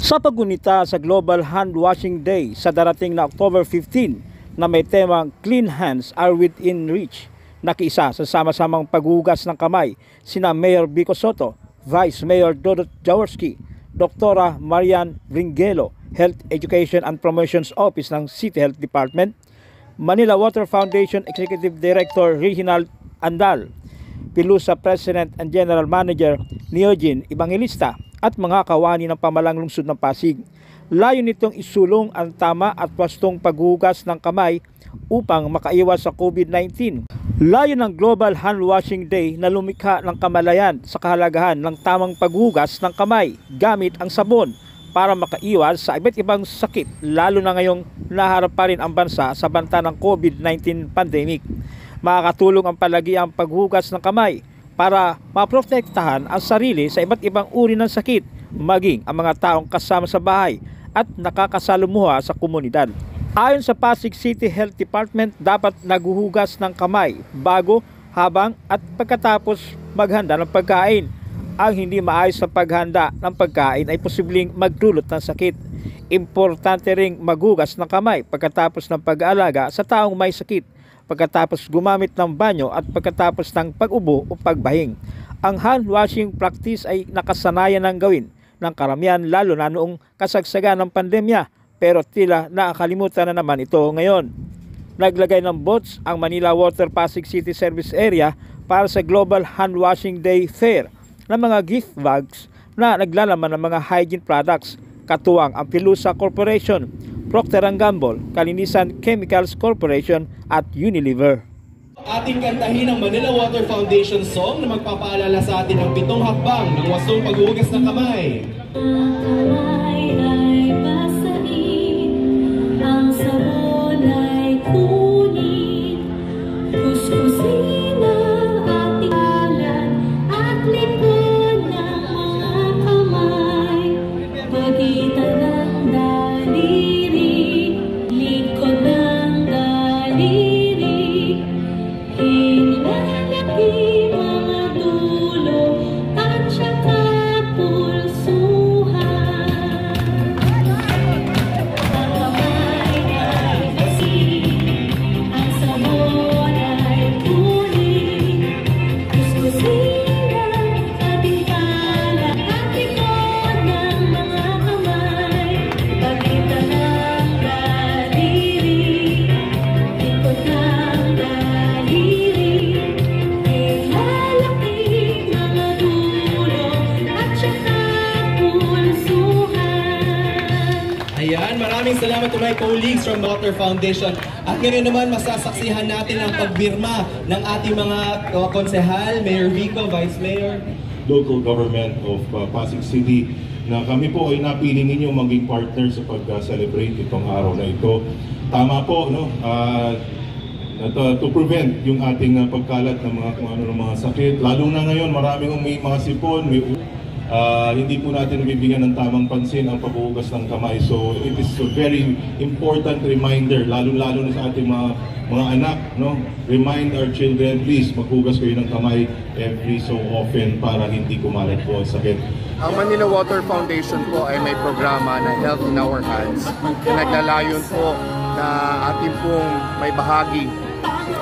Sa paggunita sa Global Hand Washing Day sa darating na October 15 na may temang Clean Hands Are Within Reach, nakiisa sa sama-samang paghugas ng kamay sina Mayor Vico Soto, Vice Mayor Dodot Jaworski, Dr. Marian Ringelo, Health Education and Promotions Office ng City Health Department, Manila Water Foundation Executive Director Reginald Andal, Pilusa President and General Manager Neogene Evangelista, at mga kawani ng pamalang lungsod ng Pasig. Layo nitong isulong ang tama at wastong paghugas ng kamay upang makaiwas sa COVID-19. Layo ng Global Hand Washing Day na lumikha ng kamalayan sa kahalagahan ng tamang paghugas ng kamay gamit ang sabon para makaiwas sa iba't ibang sakit, lalo na ngayong naharap pa rin ang bansa sa banta ng COVID-19 pandemic. Makakatulong ang palagiang paghugas ng kamay para maprotektahan ang sarili sa iba't ibang uri ng sakit, maging ang mga taong kasama sa bahay at nakakasalumuha sa komunidad. Ayon sa Pasig City Health Department, dapat naghuhugas ng kamay bago, habang at pagkatapos maghanda ng pagkain. Ang hindi maayos sa paghanda ng pagkain ay posibleng magdulot ng sakit. Importante ring maghugas ng kamay pagkatapos ng pag-aalaga sa taong may sakit, pagkatapos gumamit ng banyo at pagkatapos ng pag-ubo o pagbahing. Ang hand washing practice ay nakasanayan ng gawin ng karamihan, lalo na noong kasagsagan ng pandemya, pero tila nakakalimutan na naman ito ngayon. Naglagay ng boats ang Manila Water Pasig City Service Area para sa Global Hand Washing Day Fair ng mga gift bags na naglalaman ng mga hygiene products, katuwang ang Pilusa Corporation, Procter & Gamble, Kalinisan Chemicals Corporation at Unilever. Ating kantahin ang Manila Water Foundation song na magpapaalala sa atin ng 7 hakbang ng wastong paghuhugas ng kamay. Ayan, maraming salamat to my colleagues from Water Foundation. At ngayon naman, masasaksihan natin ang pagbirma ng ating mga konsehal, Mayor Vico, Vice Mayor. Local government of Pasig City, na kami po ay napili ninyo maging partner sa pag-celebrate itong araw na ito. Tama po, no? To prevent yung ating pagkalat ng mga kung ano ng mga sakit. Lalo na ngayon, maraming may mga sipon, may hindi po natin bibigyan ng tamang pansin ang paghuhugas ng kamay. So it is a very important reminder, lalo-lalo na sa ating mga anak, no? Remind our children, please, maghugas kayo ng kamay every so often para hindi kumalat po ang sakit. Ang Manila Water Foundation po ay may programa na Health in Our Hands na naglalayon po na ating pong may bahagi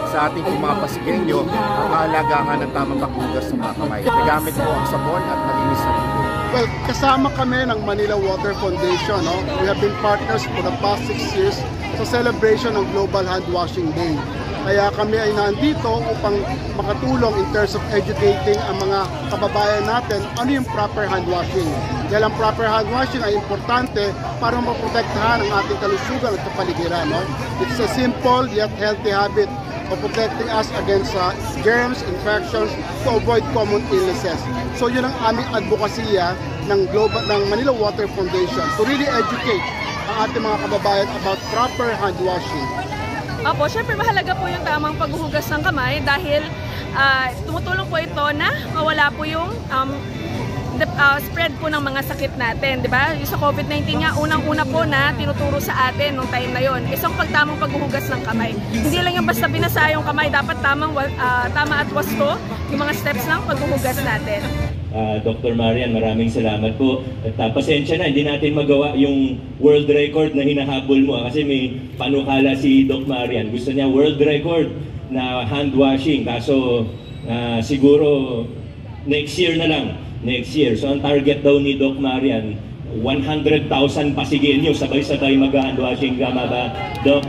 sa ating mga Pasigenyo ang kahalagahan ng tamang paghugas ng mga kamay. Nagamit po ang sabon at malinis na tubig. Well, kasama kami ng Manila Water Foundation. No? We have been partners for the past 6 years sa celebration ng Global Hand Washing Day. Kaya kami ay nandito upang makatulong in terms of educating ang mga kababayan natin ano yung proper hand washing. Dahil ang proper hand washing ay importante para maprotektahan ang ating kalusugan at kapaligiran. No? It's a simple yet healthy habit of protecting us against germs, infections, to avoid common illnesses. So yun ang aming advokasya ng Manila Water Foundation to really educate ang ating mga kababayan about proper hand washing. Opo, syempre mahalaga po yung tamang paghuhugas ng kamay dahil tumutulong po ito na mawala po yung spread po ng mga sakit natin, di ba? Yung sa COVID-19 nga, unang-una po na tinuturo sa atin nung time na yon, isang pagtamang paghuhugas ng kamay. Hindi lang yung basta binasa yung kamay, dapat tama at wasto yung mga steps ng paghuhugas natin. Dr. Marian, maraming salamat po. At pasensya na, hindi natin magawa yung world record na hinahabol mo kasi may panukala si Doc Marian. Gusto niya world record na hand washing. Kaso siguro next year na lang. Next year. So ang target daw ni Doc Marian, 100,000 Pasigueño sabay-sabay mag-hand washing. Tama ba, Doc?